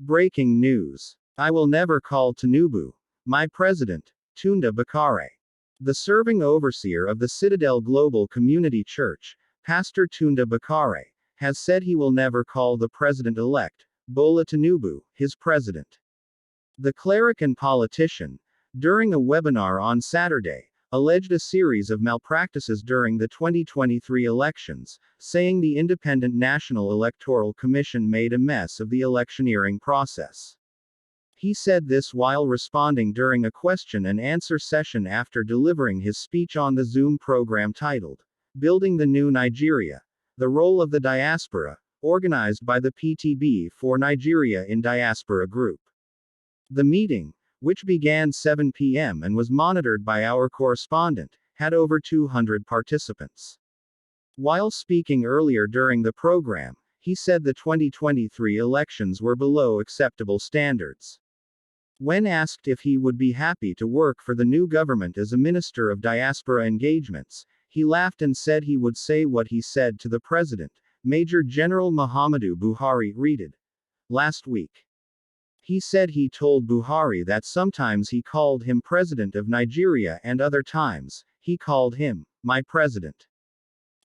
Breaking news. I will never call Tinubu my president. Tunde Bakare. The serving overseer of the Citadel Global Community Church, Pastor Tunde Bakare, has said he will never call the president-elect, Bola Tinubu, his president. The cleric and politician, during a webinar on Saturday, alleged a series of malpractices during the 2023 elections, saying the Independent National Electoral Commission made a mess of the electioneering process. He said this while responding during a question and answer session after delivering his speech on the Zoom program titled, Building the New Nigeria: The Role of the Diaspora, organized by the PTB for Nigeria in Diaspora Group. The meeting, which began 7 p.m. and was monitored by our correspondent, had over 200 participants. While speaking earlier during the program, he said the 2023 elections were below acceptable standards. When asked if he would be happy to work for the new government as a Minister of Diaspora Engagements, he laughed and said he would say what he said to the President, Major General Muhammadu Buhari, last week. He said he told Buhari that sometimes he called him President of Nigeria and other times, he called him, my president.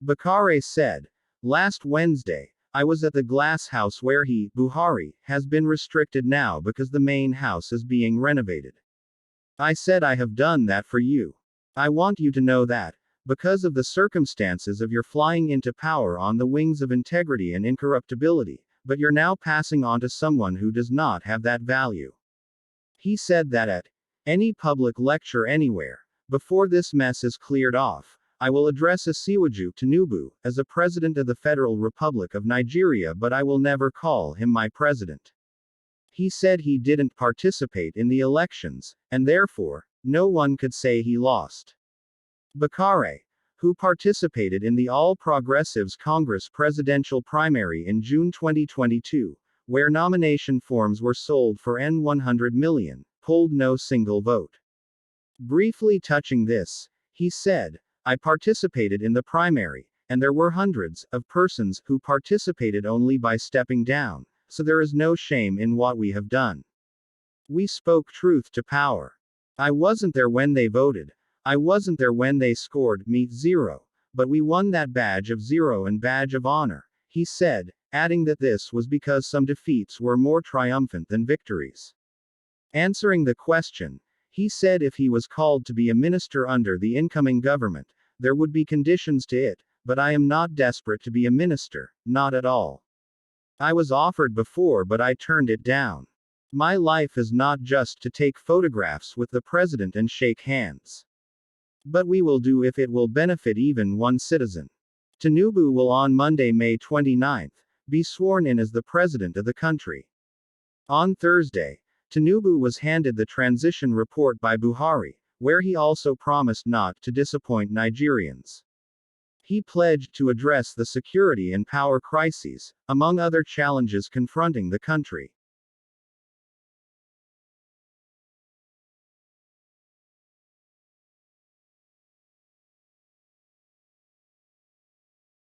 Bkare said, last Wednesday, I was at the glass house where he, Buhari, has been restricted now because the main house is being renovated. I said I have done that for you. I want you to know that, because of the circumstances of your flying into power on the wings of integrity and incorruptibility, but you're now passing on to someone who does not have that value. He said that at any public lecture anywhere, before this mess is cleared off, I will address Asiwaju Tinubu as a president of the Federal Republic of Nigeria, but I will never call him my president. He said he didn't participate in the elections, and therefore, no one could say he lost. Bkare, who participated in the All Progressives Congress presidential primary in June 2022, where nomination forms were sold for N$100 million, polled no single vote. Briefly touching this, he said, I participated in the primary, and there were hundreds of persons who participated only by stepping down, so there is no shame in what we have done. We spoke truth to power. I wasn't there when they voted. I wasn't there when they scored me 0, but we won that badge of 0 and badge of honor, he said, adding that this was because some defeats were more triumphant than victories. Answering the question, he said if he was called to be a minister under the incoming government, there would be conditions to it, but I am not desperate to be a minister, not at all. I was offered before but I turned it down. My life is not just to take photographs with the president and shake hands. But we will do if it will benefit even one citizen. Tinubu will on Monday, May 29, be sworn in as the president of the country. On Thursday, Tinubu was handed the transition report by Buhari, where he also promised not to disappoint Nigerians. He pledged to address the security and power crises, among other challenges confronting the country.